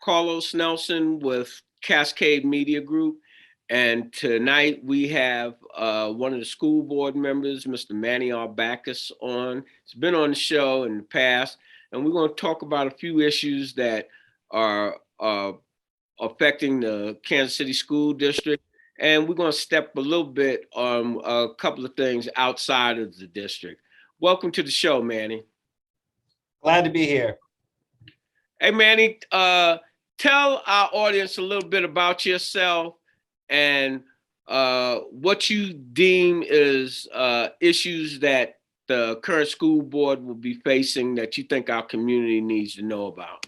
Carlos Nelson with Cascade Media Group. And tonight we have one of the school board members, Mr. Manuel R on. He's been on the show in the past, and we're going to talk about a few issues that are affecting the Kansas City School District. And we're going to step a little bit on a couple of things outside of the district. Welcome to the show, Manny. Glad to be here. Hey, Manny, tell our audience a little bit about yourself and what you deem is issues that the current school board will be facing that you think our community needs to know about.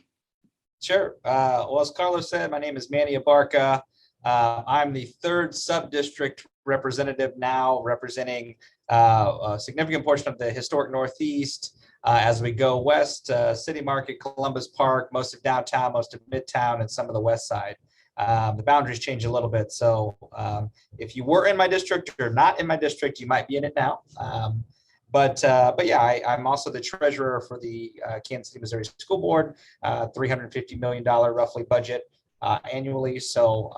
Sure. Well, as Carlos said, my name is Manny Abarca. I'm the third sub-district representative now, representing a significant portion of the historic Northeast. As we go west, City Market, Columbus Park, most of downtown, most of Midtown, and some of the west side. The boundaries change a little bit. So if you were in my district or not in my district, you might be in it now. But yeah, I'm also the treasurer for the Kansas City, Missouri School Board, $350 million roughly budget annually. So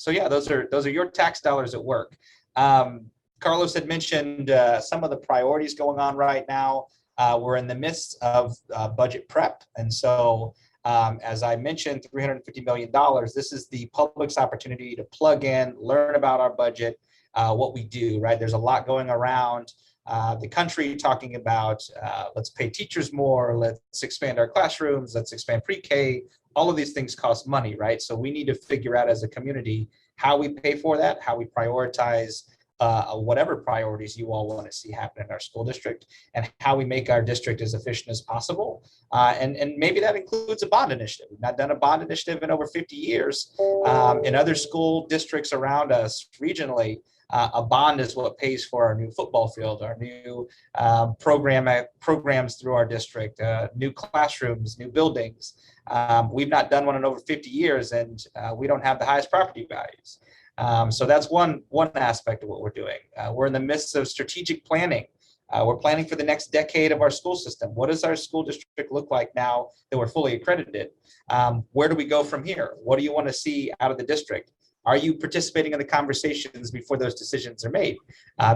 yeah, those are your tax dollars at work. Carlos had mentioned some of the priorities going on right now. We're in the midst of budget prep, and so as I mentioned, $350 million. This is the public's opportunity to plug in, learn about our budget, what we do. Right, there's a lot going around the country talking about let's pay teachers more, let's expand our classrooms, let's expand pre-K. All of these things cost money, right? So we need to figure out as a community how we pay for that, how we prioritize whatever priorities you all want to see happen in our school district, and how we make our district as efficient as possible. And maybe that includes a bond initiative. We've not done a bond initiative in over 50 years. In other school districts around us regionally, a bond is what pays for our new football field, our new programs through our district, new classrooms, new buildings. We've not done one in over 50 years, and we don't have the highest property values. So that's one aspect of what we're doing. We're in the midst of strategic planning. We're planning for the next decade of our school system. What does our school district look like now that we're fully accredited? Where do we go from here? What do you want to see out of the district? Are you participating in the conversations before those decisions are made?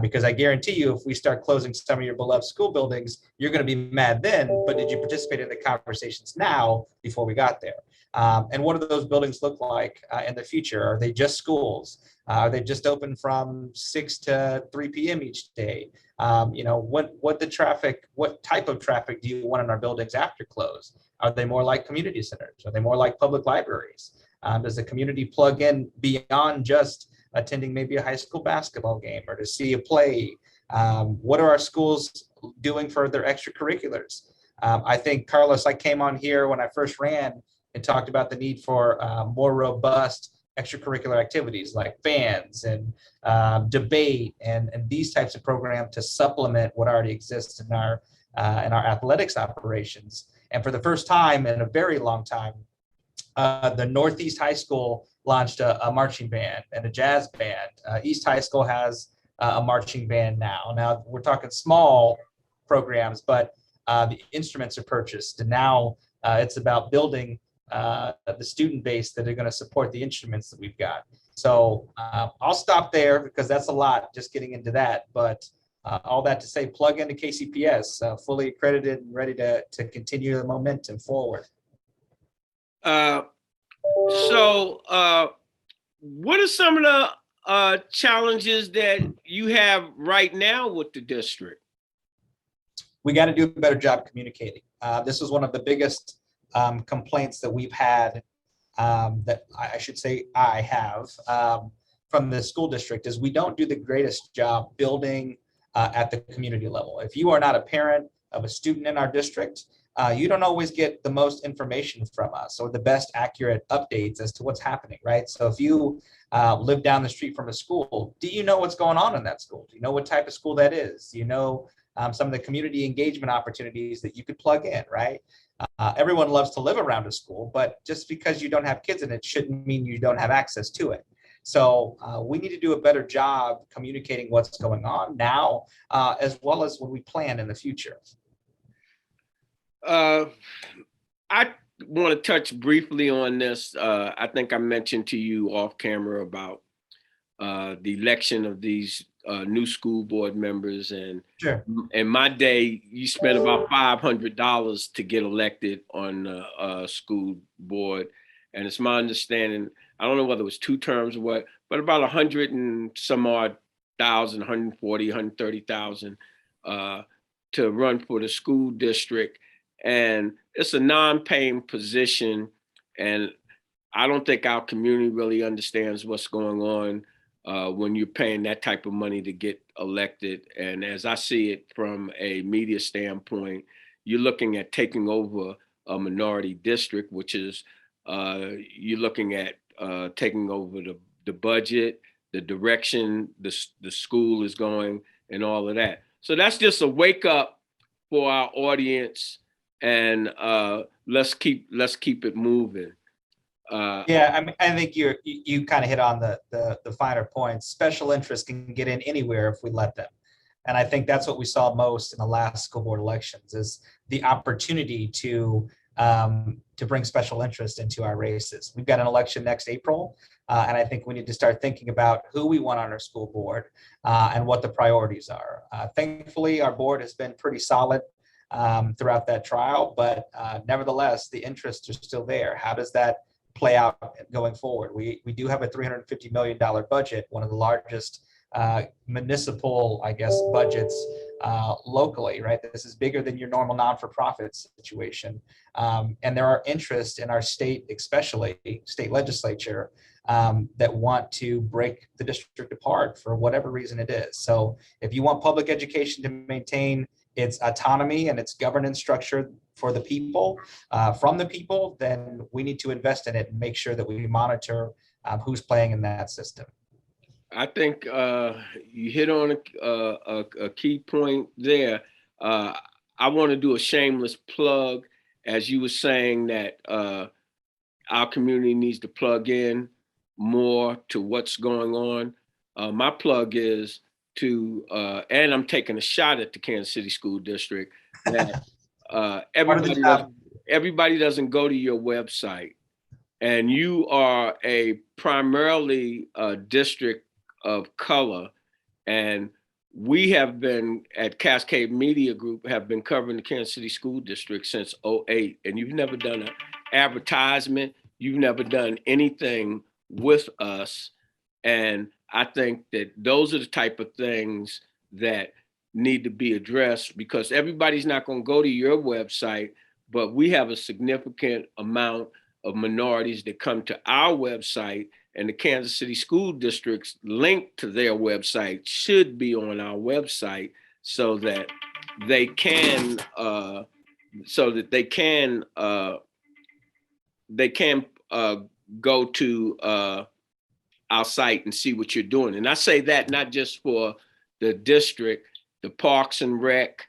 Because I guarantee you, if we start closing some of your beloved school buildings, you're going to be mad then, but did you participate in the conversations now before we got there? And what do those buildings look like in the future? Are they just schools? Are they just open from 6 to 3 p.m. each day? What type of traffic do you want in our buildings after close? Are they more like community centers? Are they more like public libraries? Does the community plug in beyond just attending maybe a high school basketball game or to see a play? What are our schools doing for their extracurriculars? I think, Carlos, I came on here when I first ran and talked about the need for more robust extracurricular activities like bands and debate and these types of programs to supplement what already exists in our athletics operations. And for the first time in a very long time, the Northeast High School launched a marching band and a jazz band. East High School has a marching band now. Now we're talking small programs, but the instruments are purchased, and now it's about building the student base that are going to support the instruments that we've got. So I'll stop there because that's a lot just getting into that. But all that to say, plug into KCPS, fully accredited and ready to continue the momentum forward. So what are some of the challenges that you have right now with the district? We got to do a better job communicating. This is one of the biggest complaints that we've had, that I should say I have, from the school district, is we don't do the greatest job building at the community level. If you are not a parent of a student in our district, you don't always get the most information from us or the best accurate updates as to what's happening, right? So if you live down the street from a school, do you know what's going on in that school? Do you know what type of school that is? Do you know some of the community engagement opportunities that you could plug in, right? Everyone loves to live around a school, but just because you don't have kids in it shouldn't mean you don't have access to it. So we need to do a better job communicating what's going on now, as well as when we plan in the future. I want to touch briefly on this. I think I mentioned to you off camera about the election of these new school board members, and Sure. in my day, you spent about $500 to get elected on the school board, and it's my understanding. I don't know whether it was 2 terms or what, but about 100 and some odd thousand, 140, 130,000 to run for the school district, and it's a non-paying position, and I don't think our community really understands what's going on when you're paying that type of money to get elected. And as I see it from a media standpoint, you're looking at taking over a minority district, which is you're looking at taking over the budget, the direction the school is going, and all of that. So that's just a wake up for our audience, and let's keep it moving. Yeah, I mean, I think you kind of hit on the finer points. Special interests can get in anywhere if we let them. And I think that's what we saw most in the last school board elections is the opportunity to bring special interest into our races. We've got an election next April, and I think we need to start thinking about who we want on our school board and what the priorities are. Thankfully, our board has been pretty solid throughout that trial, but nevertheless, the interests are still there. How does that play out going forward? We do have a $350 million budget, one of the largest municipal, I guess, budgets locally, right? This is bigger than your normal non-for-profit situation. And there are interests in our state, especially state legislature, that want to break the district apart for whatever reason it is. So if you want public education to maintain its autonomy and its governance structure for the people, from the people, then we need to invest in it and make sure that we monitor who's playing in that system. I think you hit on a key point there. I want to do a shameless plug, as you were saying that our community needs to plug in more to what's going on. My plug is to, and I'm taking a shot at the Kansas City School District, that everybody doesn't go to your website, and you are a primarily a district of color, and we have been at Cascade Media Group have been covering the Kansas City School District since '08, and you've never done an advertisement, you've never done anything with us. And I think that those are the type of things that need to be addressed, because everybody's not going to go to your website, but we have a significant amount of minorities that come to our website, and the Kansas City School District's link to their website should be on our website so that they can go to our site and see what you're doing. And I say that not just for the district, the Parks and Rec,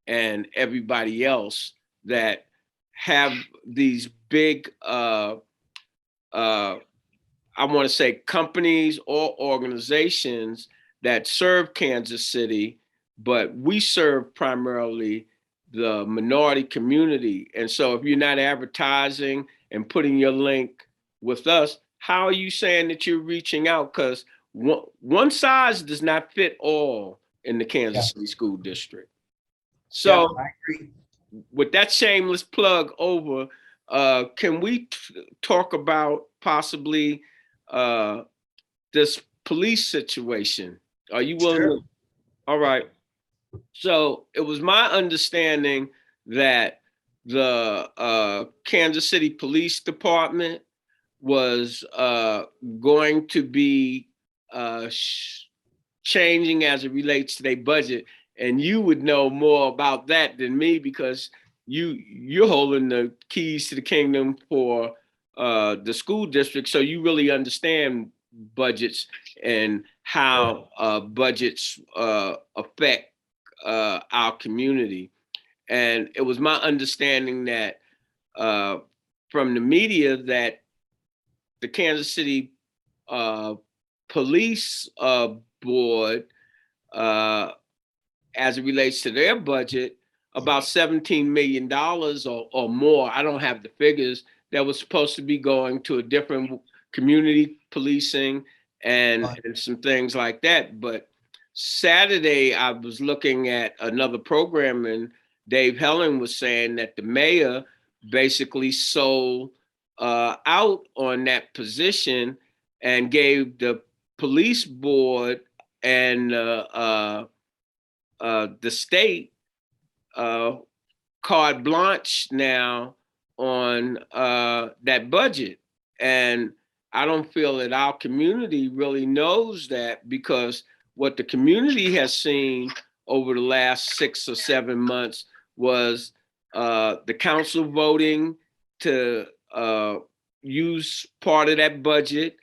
and everybody else that have these big, I want to say companies or organizations that serve Kansas City, but we serve primarily the minority community. And so if you're not advertising and putting your link with us, how are you saying that you're reaching out? Because one size does not fit all in the Kansas City School District. So I agree. With that shameless plug over, can we talk about possibly this police situation? Are you willing Sure. to? All right. So it was my understanding that the Kansas City Police Department was going to be changing as it relates to their budget, and you would know more about that than me, because you're holding the keys to the kingdom for the school district, so you really understand budgets and how budgets affect our community. And it was my understanding that from the media that the Kansas City Police Board, as it relates to their budget, about $17 million or more. I don't have the figures, that was supposed to be going to a different community policing and some things like that. But Saturday, I was looking at another program, and Dave Helen was saying that the mayor basically sold out on that position and gave the police board and the state carte blanche now on that budget. And I don't feel that our community really knows that, because what the community has seen over the last 6 or 7 months was the council voting to use part of that budget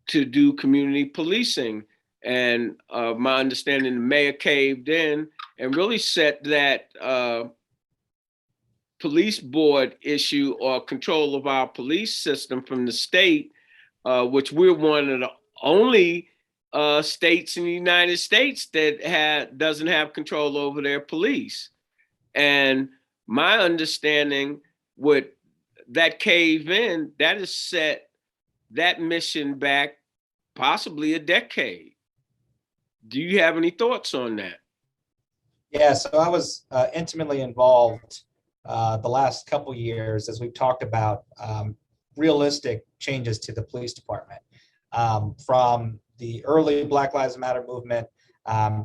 to do community policing. And my understanding, the mayor caved in and really set that police board issue or control of our police system from the state, which we're one of the only states in the United States that doesn't have control over their police. And my understanding with that cave in, that has set that mission back possibly a decade. Do you have any thoughts on that? Yeah, so I was intimately involved the last couple years as we've talked about realistic changes to the police department. From the early Black Lives Matter movement,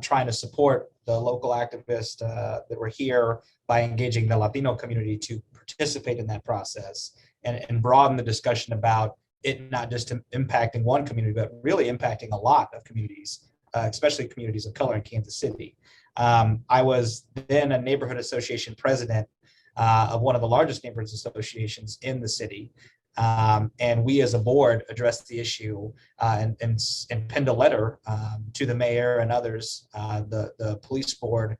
trying to support the local activists that were here by engaging the Latino community to participate in that process and broaden the discussion about it not just impacting one community, but really impacting a lot of communities, especially communities of color in Kansas City. I was then a neighborhood association president of one of the largest neighborhood associations in the city. And we as a board addressed the issue and penned a letter to the mayor and others, the police board,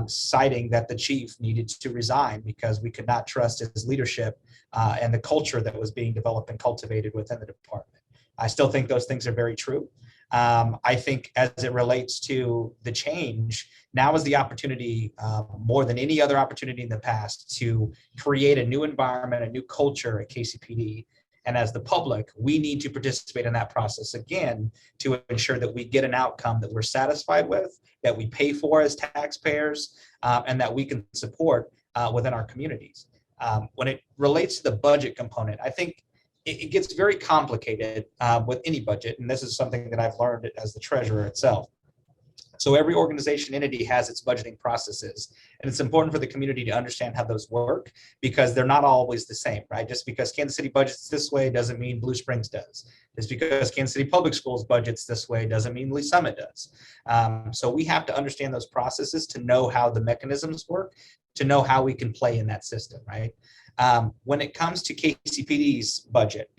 citing that the chief needed to resign because we could not trust his leadership and the culture that was being developed and cultivated within the department. I still think those things are very true. I think as it relates to the change, now is the opportunity, more than any other opportunity in the past, to create a new environment, a new culture at KCPD. And as the public, we need to participate in that process again to ensure that we get an outcome that we're satisfied with, that we pay for as taxpayers, and that we can support within our communities. When it relates to the budget component, I think it gets very complicated with any budget, and this is something that I've learned as the treasurer itself. So every organization entity has its budgeting processes, and it's important for the community to understand how those work because they're not always the same, right? Just because Kansas City budgets this way doesn't mean Blue Springs does. Just because Kansas City Public Schools budgets this way doesn't mean Lee Summit does. So we have to understand those processes to know how the mechanisms work, to know how we can play in that system, right? When it comes to KCPD's budget,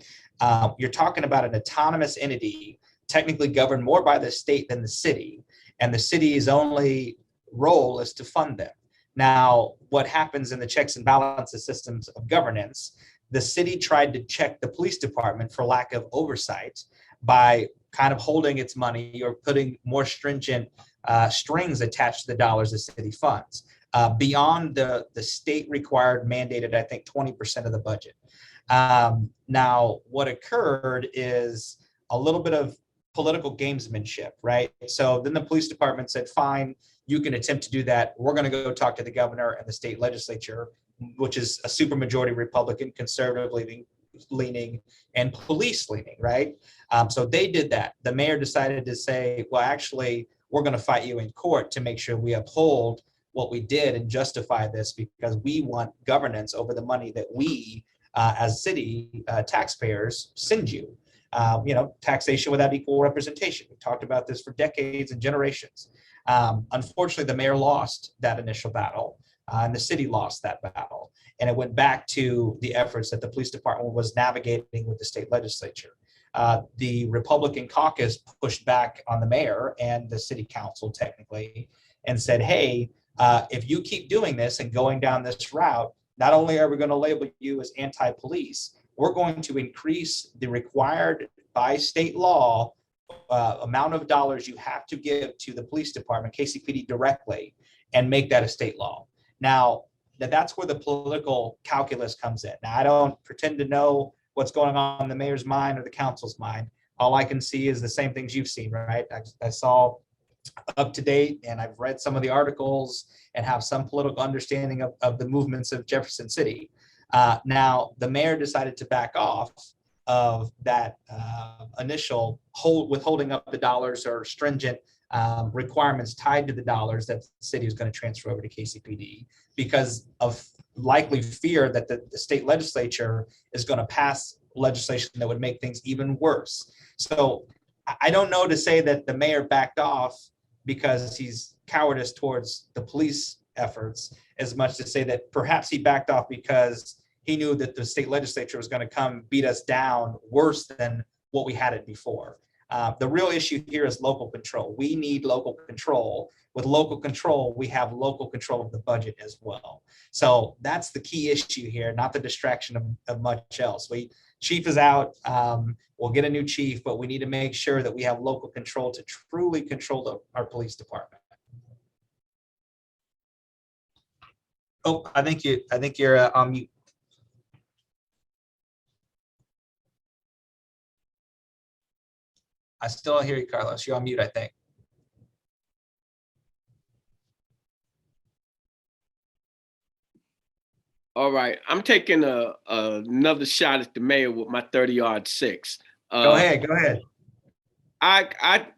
you're talking about an autonomous entity technically governed more by the state than the city, and the city's only role is to fund them. Now, what happens in the checks and balances systems of governance, the city tried to check the police department for lack of oversight by kind of holding its money or putting more stringent strings attached to the dollars the city funds. Beyond the state required mandated, I think 20% of the budget. Now, what occurred is a little bit of political gamesmanship, right? So then the police department said, fine, you can attempt to do that. We're going to go talk to the governor and the state legislature, which is a supermajority Republican, conservative leaning, and police leaning, right? So they did that. The mayor decided to say, well, actually, we're going to fight you in court to make sure we uphold what we did and justify this because we want governance over the money that we as city taxpayers send you. Taxation without equal representation. We talked about this for decades and generations. Unfortunately, the mayor lost that initial battle and the city lost that battle. And it went back to the efforts that the police department was navigating with the state legislature. The Republican caucus pushed back on the mayor and the city council technically and said, hey, if you keep doing this and going down this route, not only are we going to label you as anti-police, we're going to increase the required by state law amount of dollars you have to give to the police department, KCPD directly, and make that a state law. Now, that's where the political calculus comes in. Now, I don't pretend to know what's going on in the mayor's mind or the council's mind. All I can see is the same things you've seen, right? I saw up to date, and I've read some of the articles and have some political understanding of the movements of Jefferson City. Now, the mayor decided to back off of that initial withholding up the dollars or stringent requirements tied to the dollars that the city is going to transfer over to KCPD because of likely fear that the state legislature is going to pass legislation that would make things even worse. So I don't know to say that the mayor backed off because he's cowardice towards the police efforts, as much to say that perhaps he backed off because he knew that the state legislature was going to come beat us down worse than what we had it before. The real issue here is local control. We need local control. With local control, we have local control of the budget as well. So that's the key issue here, not the distraction of much else. Chief is out. We'll get a new chief, but we need to make sure that we have local control to truly control our police department. Oh, I think you're on mute. I still don't hear you, Carlos. You're on mute, I think. All right, I'm taking another shot at the mayor with my 30-yard six. Go ahead.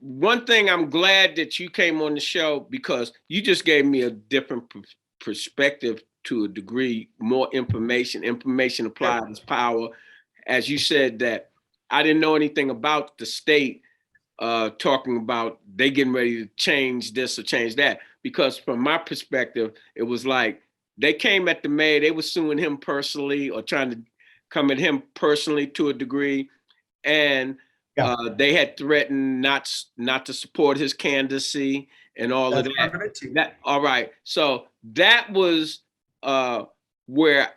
One thing, I'm glad that you came on the show because you just gave me a different perspective to a degree, more information. Information applied is power. As you said that I didn't know anything about the state talking about they getting ready to change this or change that, because from my perspective, it was like they came at the mayor, they were suing him personally or trying to come at him personally to a degree. And they had threatened not to support his candidacy and all of that. All right. So that was where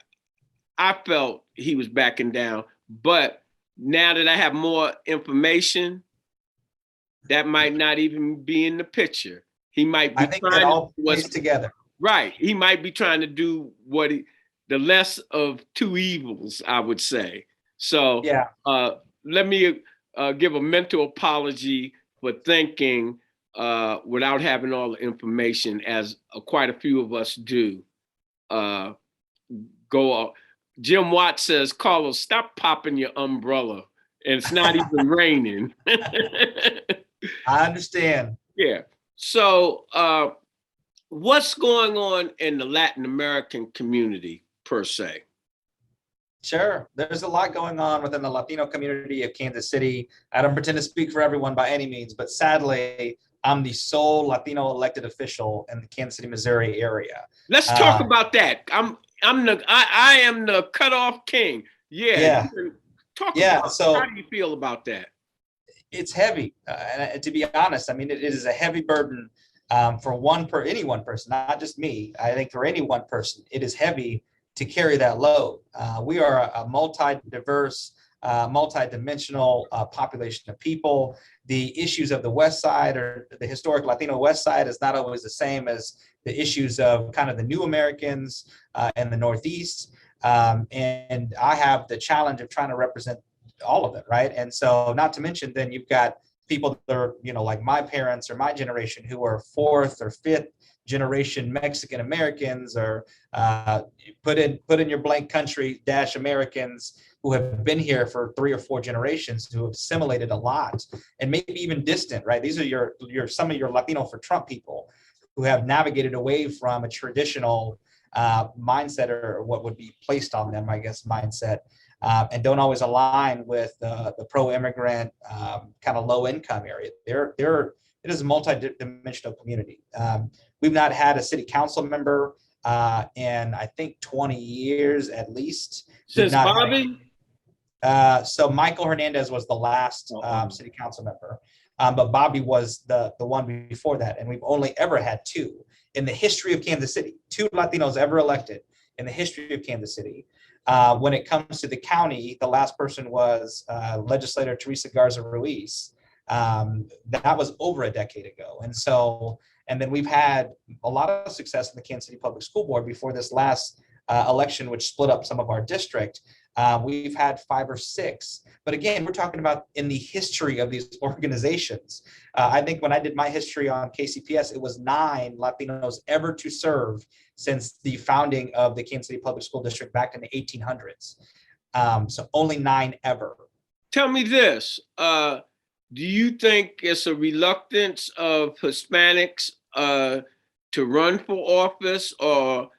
I felt he was backing down. But now that I have more information, that might not even be in the picture. He might be trying to plays together. Right. He might be trying to do the less of two evils, I would say. So yeah. Let me give a mental apology for thinking without having all the information, as quite a few of us do. Jim Watt says, Carlos, stop popping your umbrella. And it's not even raining. I understand. Yeah. So what's going on in the Latin American community per se? Sure. There's a lot going on within the Latino community of Kansas City. I don't pretend to speak for everyone by any means, but sadly, I'm the sole Latino elected official in the Kansas City, Missouri area. Let's talk about that. I am the cutoff king. Yeah. So how do you feel about that? It's heavy. And to be honest, I mean, it is a heavy burden for any one person, not just me. I think for any one person, it is heavy to carry that load. We are a multi-diverse, multi-dimensional population of people. The issues of the West Side, or the historic Latino West Side, is not always the same as the issues of kind of the new Americans in the Northeast. And I have the challenge of trying to represent all of it, right? And so, not to mention, then you've got people that are, like my parents or my generation, who are fourth or fifth generation Mexican Americans, or put in your blank country - Americans who have been here for 3 or 4 generations, who have assimilated a lot, and maybe even distant, right? These are some of your Latino for Trump people who have navigated away from a traditional mindset, or what would be placed on them, I guess, mindset, and don't always align with the pro-immigrant kind of low-income area. It is a multi-dimensional community. We've not had a city council member in, I think, 20 years at least. Since Bobby? So Michael Hernandez was the last city council member, but Bobby was the one before that. And we've only ever had 2 in the history of Kansas City, 2 Latinos ever elected in the history of Kansas City. When it comes to the county, the last person was legislator Teresa Garza Ruiz. That was over a decade ago. And so And then we've had a lot of success in the Kansas City Public School Board before this last election, which split up some of our district. We've had 5 or 6. But again, we're talking about in the history of these organizations. I think when I did my history on KCPS, it was 9 Latinos ever to serve since the founding of the Kansas City Public School District back in the 1800s. So only 9 ever. Tell me this. Do you think it's a reluctance of Hispanics to run for office, or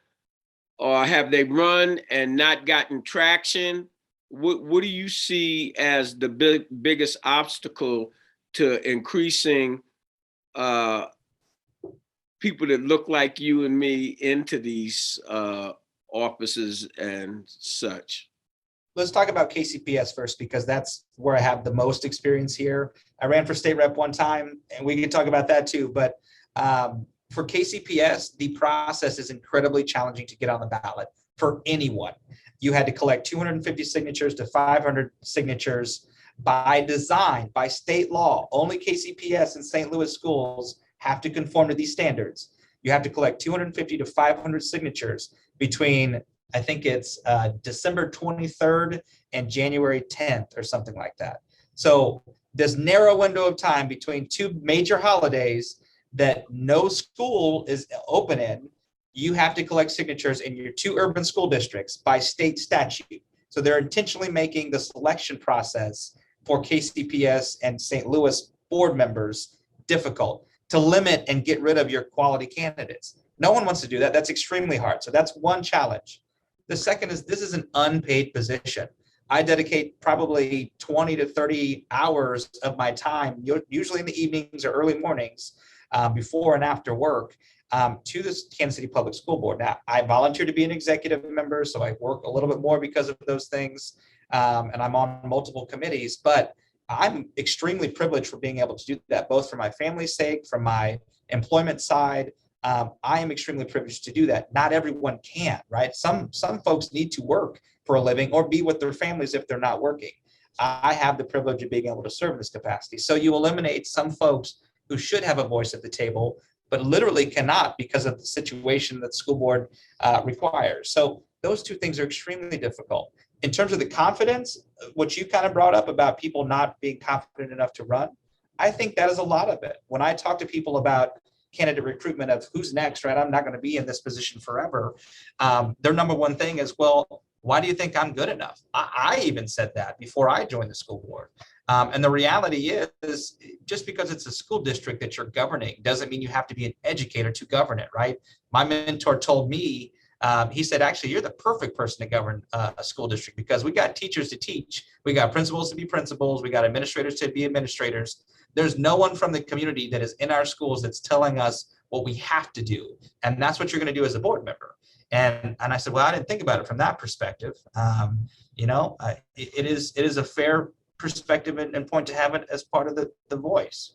have they run and not gotten traction? What do you see as the biggest obstacle to increasing people that look like you and me into these offices and such? Let's talk about KCPS first, because that's where I have the most experience here. I ran for state rep one time, and we can talk about that too. But for KCPS, the process is incredibly challenging to get on the ballot for anyone. You had to collect 250 signatures to 500 signatures by design, by state law. Only KCPS and St. Louis schools have to conform to these standards. You have to collect 250 to 500 signatures between, I think it's December 23rd and January 10th or something like that. So this narrow window of time between 2 major holidays that no school is open in, you have to collect signatures in your 2 urban school districts by state statute. So they're intentionally making the selection process for KCPS and St. Louis board members difficult to limit and get rid of your quality candidates. No one wants to do that. That's extremely hard. So that's one challenge. The second is this is an unpaid position. I dedicate probably 20 to 30 hours of my time, usually in the evenings or early mornings, before and after work, to the Kansas City Public School Board. Now, I volunteer to be an executive member, so I work a little bit more because of those things, and I'm on multiple committees, but I'm extremely privileged for being able to do that, both for my family's sake, from my employment side. I am extremely privileged to do that. Not everyone can, right? Some folks need to work for a living or be with their families if they're not working. I have the privilege of being able to serve in this capacity. So you eliminate some folks who should have a voice at the table, but literally cannot because of the situation that the school board requires. So those 2 things are extremely difficult. In terms of the confidence, what you kind of brought up about people not being confident enough to run, I think that is a lot of it. When I talk to people about candidate recruitment of who's next, right? I'm not going to be in this position forever. Their number one thing is, well, why do you think I'm good enough? I even said that before I joined the school board. And the reality is just because it's a school district that you're governing doesn't mean you have to be an educator to govern it, right? My mentor told me, he said, actually, you're the perfect person to govern a school district because we got teachers to teach. We got principals to be principals. We got administrators to be administrators. There's no one from the community that is in our schools that's telling us what we have to do. And that's what you're going to do as a board member. And I said, well, I didn't think about it from that perspective. It is a fair perspective and point to have it as part of the voice.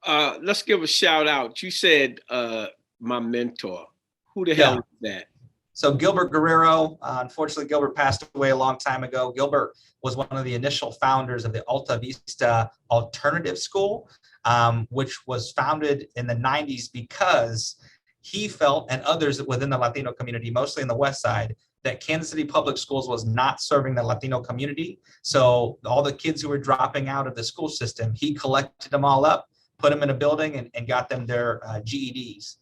Let's give a shout out. You said my mentor. Who the hell is that? So Gilbert Guerrero, unfortunately, Gilbert passed away a long time ago. Gilbert was one of the initial founders of the Alta Vista Alternative School, which was founded in the 90s because he felt, and others within the Latino community, mostly in the West Side, that Kansas City Public Schools was not serving the Latino community. So all the kids who were dropping out of the school system, he collected them all up, put them in a building, and got them their GEDs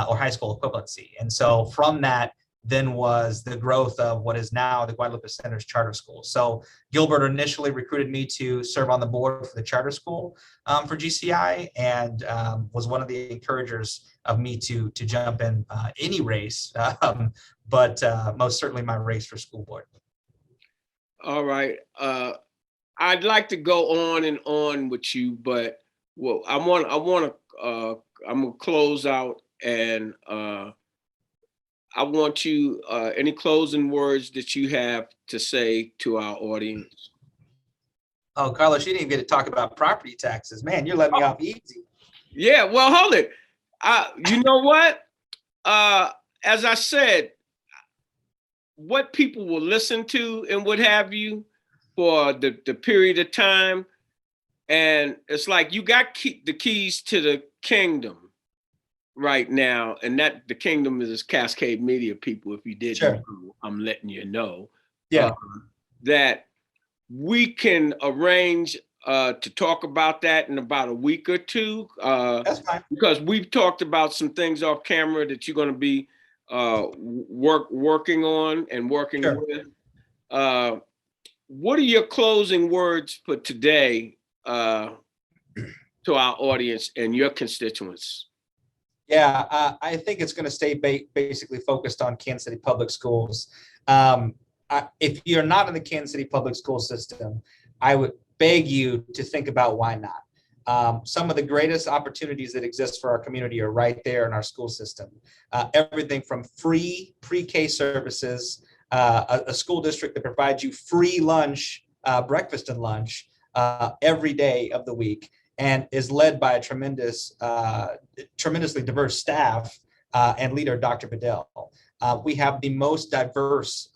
or high school equivalency. And so from that, then was the growth of what is now the Guadalupe Center's charter school. So Gilbert initially recruited me to serve on the board for the charter school for GCI, and was one of the encouragers of me to jump in any race, but most certainly my race for school board. All right. I'd like to go on and on with you, but well, I'm gonna close out, and I want you, any closing words that you have to say to our audience? Oh, Carlos, you didn't even get to talk about property taxes. Man, you're letting me off easy. Yeah, well, hold it. You know what? As I said, what people will listen to and what have you for the period of time. And it's like you got the keys to the kingdom. right now, and that the kingdom is Cascade Media people. If you didn't Sure. know, I'm letting you know. Yeah. That we can arrange to talk about that in about a week or two. That's fine. Because we've talked about some things off camera that you're going to be working on and working Sure. with. What are your closing words for today to our audience and your constituents? Yeah, I think it's going to stay basically focused on Kansas City Public Schools. If you're not in the Kansas City Public School system, I would beg you to think about why not. Some of the greatest opportunities that exist for our community are right there in our school system. Everything from free pre-K services, a school district that provides you free lunch, breakfast and lunch every day of the week, and is led by a tremendously diverse staff and leader, Dr. Bedell. We have the most diverse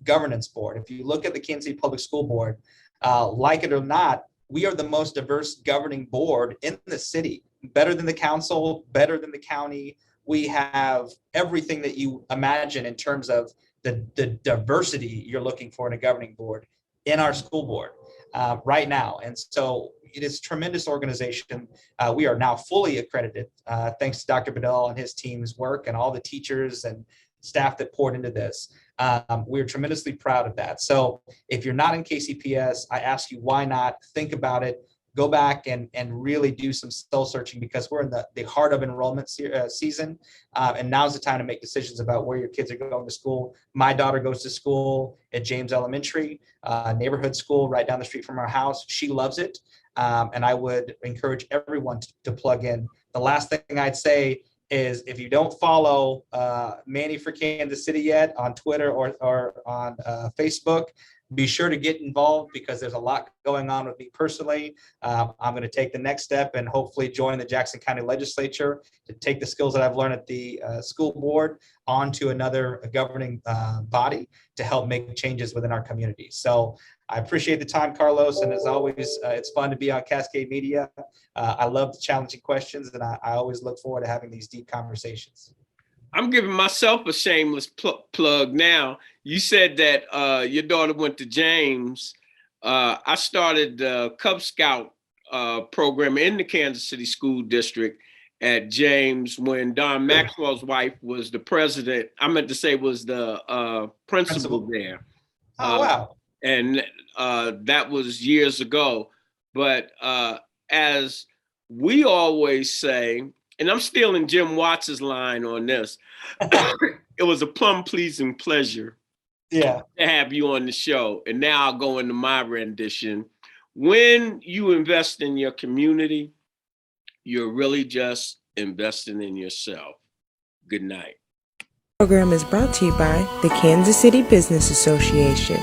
governance board. If you look at the Kansas City Public School Board, like it or not, we are the most diverse governing board in the city, better than the council, better than the county. We have everything that you imagine in terms of the diversity you're looking for in a governing board in our school board right now. And so it is a tremendous organization. We are now fully accredited, thanks to Dr. Bedell and his team's work and all the teachers and staff that poured into this. We're tremendously proud of that. So if you're not in KCPS, I ask you, why not? Think about it. Go back and really do some soul searching, because we're in the heart of enrollment season. And now's the time to make decisions about where your kids are going to school. My daughter goes to school at James Elementary, neighborhood school right down the street from our house. She loves it. And I would encourage everyone to plug in. The last thing I'd say is, if you don't follow Manny for Kansas City yet on Twitter or on Facebook, be sure to get involved, because there's a lot going on with me personally. I'm going to take the next step and hopefully join the Jackson County Legislature to take the skills that I've learned at the school board onto another governing body to help make changes within our community. So I appreciate the time, Carlos. And as always, it's fun to be on Cascade Media. I love the challenging questions, and I always look forward to having these deep conversations. I'm giving myself a shameless plug now. You said that your daughter went to James. I started the Cub Scout program in the Kansas City School District at James when Don Maxwell's wife was the president. I meant to say was the principal there. Oh, wow. And that was years ago. But as we always say, and I'm stealing Jim Watts' line on this, it was a plum pleasing pleasure to have you on the show. And now I'll go into my rendition. When you invest in your community, you're really just investing in yourself. Good night. The program is brought to you by the Kansas City Business Association.